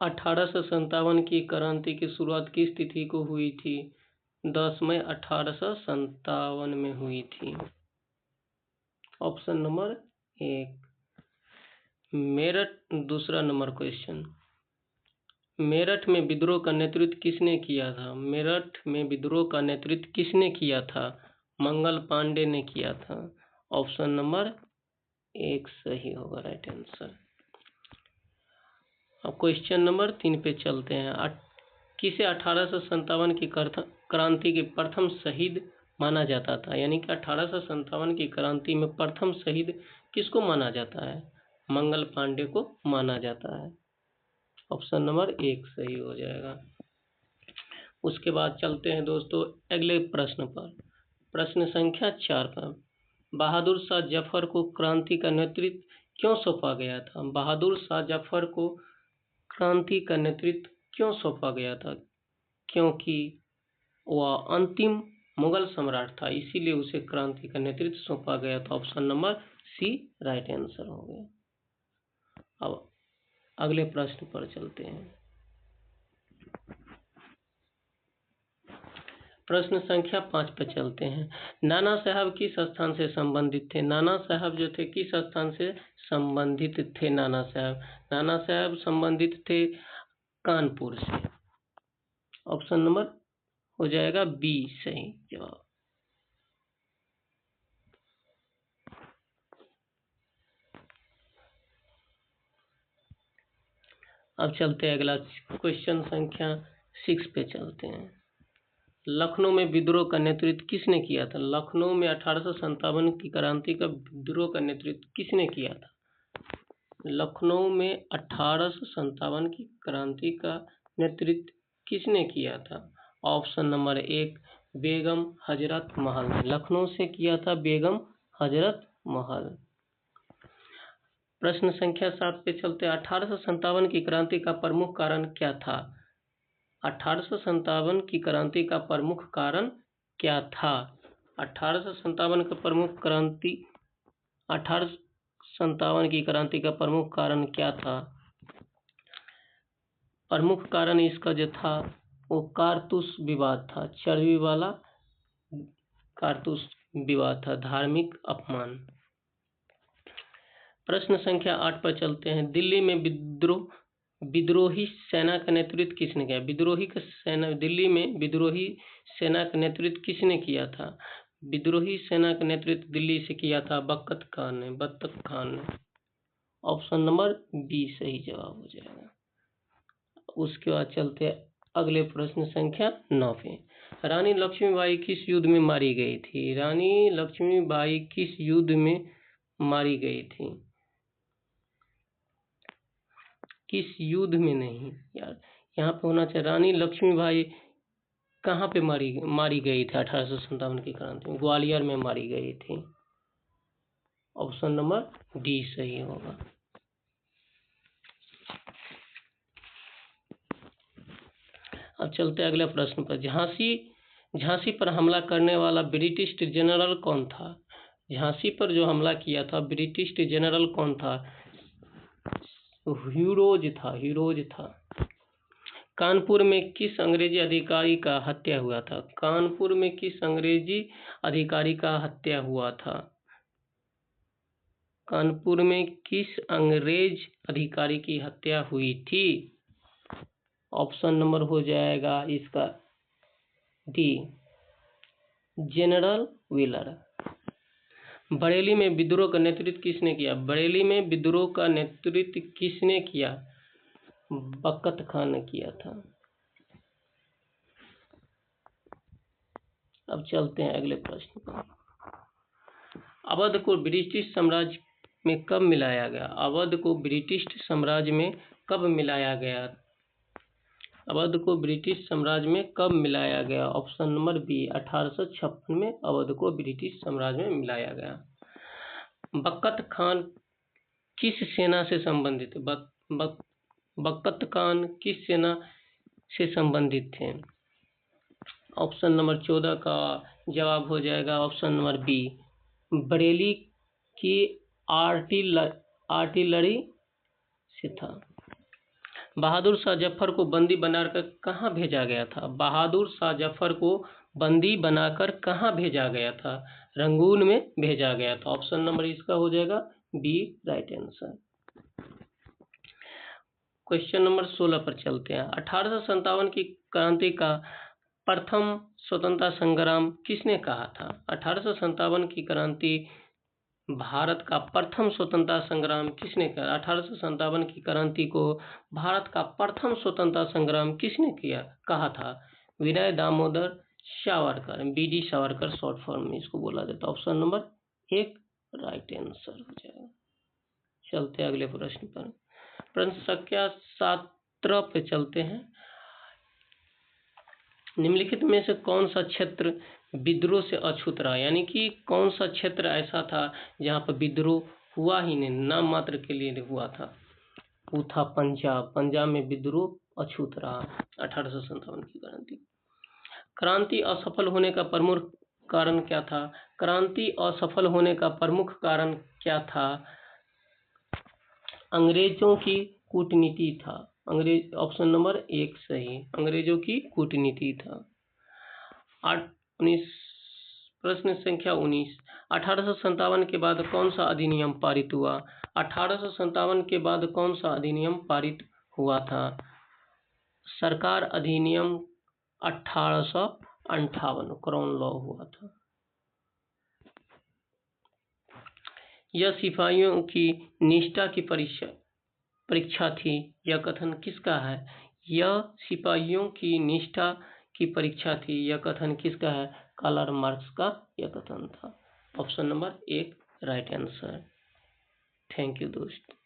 1857 की क्रांति की शुरुआत किस तिथि को हुई थी? 10 मई 1857 में हुई थी। Option number 1 Meerut. दूसरा नंबर क्वेश्चन, मेरठ में विद्रोह का नेतृत्व किसने किया था? मेरठ में विद्रोह का नेतृत्व किसने किया था? मंगल पांडे ने किया था। ऑप्शन नंबर 1 सही होगा राइट आंसर। अब क्वेश्चन नंबर 3 पे चलते हैं। किसे 1857 की क्रांति के प्रथम शहीद माना जाता था? यानी कि 1857 की क्रांति में प्रथम शहीद किसको माना जाता है? मंगल पांडे को माना जाता है। ऑप्शन नंबर 1 सही हो जाएगा। उसके बाद चलते हैं दोस्तों अगले प्रश्न पर। प्रश्न संख्या 4 पर, बहादुर शाह जफर को क्रांति का नेतृत्व क्यों सौंपा गया था? बहादुर शाह जफर को क्रांति का नेतृत्व क्यों सौंपा गया था? क्योंकि वह अंतिम मुगल सम्राट था, इसीलिए उसे क्रांति का नेतृत्व सौंपा गया था। Option number C right answer हो गया। अब अगले प्रश्न पर चलते हैं। प्रश्न संख्या 5 पर चलते हैं। नाना साहब किस स्थान से संबंधित थे? नाना साहब जो थे किस स्थान से संबंधित थे? नाना साहब संबंधित थे कानपुर से। ऑप्शन नंबर हो जाएगा बी सही जवाब। अब चलते हैं अगला क्वेश्चन संख्या 6 पे चलते हैं। लखनऊ में विद्रोह का नेतृत्व किसने किया था? लखनऊ में 1857 की क्रांति का विद्रोह का नेतृत्व किसने किया था? लखनऊ में 1857 की क्रांति का नेतृत्व किसने किया था? ऑप्शन नंबर 1 बेगम हजरत महल ने। लखनऊ से किया था बेगम हजरत महल। प्रश्न संख्या 7 पे चलते हैं। 1857 की क्रांति का प्रमुख कारण क्या था? 1857 की क्रांति का प्रमुख कारण क्या था? 1857 का प्रमुख क्रांति 1857 की क्रांति का प्रमुख कारण क्या था? प्रमुख कारण इसका जो था वो कारतूस विवाद था, चर्बी वाला कारतूस विवाद था, धार्मिक अपमान। प्रश्न संख्या 8 पर चलते हैं। दिल्ली में विद्रोही सेना का नेतृत्व किसने किया? दिल्ली में विद्रोही सेना का नेतृत्व किसने किया था? विद्रोही सेना का नेतृत्व दिल्ली से किया था बख्त खान ने। ऑप्शन नंबर बी सही जवाब हो जाएगा। उसके बाद चलते हैं अगले प्रश्न संख्या 9 पे। रानी लक्ष्मीबाई किस युद्ध में मारी गई थी? रानी लक्ष्मीबाई किस युद्ध में मारी गई थी? किस युद्ध में नहीं यार, यहाँ पे होना चाहिए रानी लक्ष्मीबाई कहाँ पे मारी गई थी? 1857 की क्रांति में ग्वालियर में मारी गई थी। ऑप्शन नंबर डी सही होगा। अब चलते हैं अगले प्रश्न पर। झांसी पर हमला करने वाला ब्रिटिश जनरल कौन था? झांसी पर जो हमला किया था ब्रिटिश जनरल कौन था? हीरोज था। कानपुर में किस अंग्रेजी अधिकारी का हत्या हुआ था? कानपुर में किस अंग्रेजी अधिकारी का हत्या हुआ था? कानपुर में किस अंग्रेज अधिकारी की हत्या हुई थी? ऑप्शन नंबर हो जाएगा इसका डी जनरल व्हीलर। बरेली में विद्रोह का नेतृत्व किसने किया? बरेली में विद्रोह का नेतृत्व किसने किया? बख्त खान ने किया था। अब चलते हैं अगले प्रश्न पर। अवध को ब्रिटिश साम्राज्य में कब मिलाया गया? अवध को ब्रिटिश साम्राज्य में कब मिलाया गया? अवध को ब्रिटिश साम्राज्य में कब मिलाया गया? ऑप्शन नंबर बी 1856 में अवध को ब्रिटिश साम्राज्य में मिलाया गया। बख्त खान किस सेना से संबंधित? बख्त खान किस सेना से संबंधित थे? ऑप्शन नंबर 14 का जवाब हो जाएगा ऑप्शन नंबर बी बरेली की आर्टिलरी से था। बहादुर शाह जफर को बंदी बनाकर कहाँ भेजा गया था? बहादुर शाह जफर को बंदी बनाकर कहाँ भेजा गया था? रंगून में भेजा गया था। ऑप्शन नंबर इसका हो जाएगा B, right answer. Question number 16 पर चलते हैं। 1857 की क्रांति का प्रथम स्वतंत्रता संग्राम किसने कहा था? 1857 की क्रांति भारत का प्रथम स्वतंत्रता संग्राम किसने कहा? 1857 की क्रांति को भारत का प्रथम स्वतंत्रता संग्राम किसने कहा था? Vinay Damodar Savarkar, BD Savarkar short form में इसको बोला जाता है। ऑप्शन नंबर एक राइट आंसर हो जाएगा। चलते हैं अगले प्रश्न पर। प्रश्न संख्या 17 पे चलते हैं। निम्नलिखित में से कौन सा क्षेत्र विद्रोह से अछूत रहा? यानी कि कौन सा क्षेत्र ऐसा था जहां पर विद्रोह हुआ ही नहीं, नाम मात्र के लिए हुआ था? वो था पंजाब। पंजाब में विद्रोह अछूत रहा 1857 की क्रांति। क्रांति असफल होने का प्रमुख कारण क्या था? क्रांति असफल होने का प्रमुख कारण क्या था? अंग्रेजों की कूटनीति था। अंग्रेज, ऑप्शन नंबर एक सही, अंग्रेजों की कूटनीति था। 19 प्रश्न संख्या 19। 1857 के बाद कौन सा अधिनियम पारित हुआ? 1857 के बाद कौन सा अधिनियम पारित हुआ था? सरकार अधिनियम 1858 क्राउन लॉ हुआ था। यह सिपाहियों की निष्ठा की परीक्षा थी, यह कथन किसका है? यह सिपाहियों की निष्ठा की परीक्षा थी, यह कथन किसका है? कार्ल मार्क्स का यह कथन था। ऑप्शन नंबर एक राइट आंसर। थैंक यू दोस्त।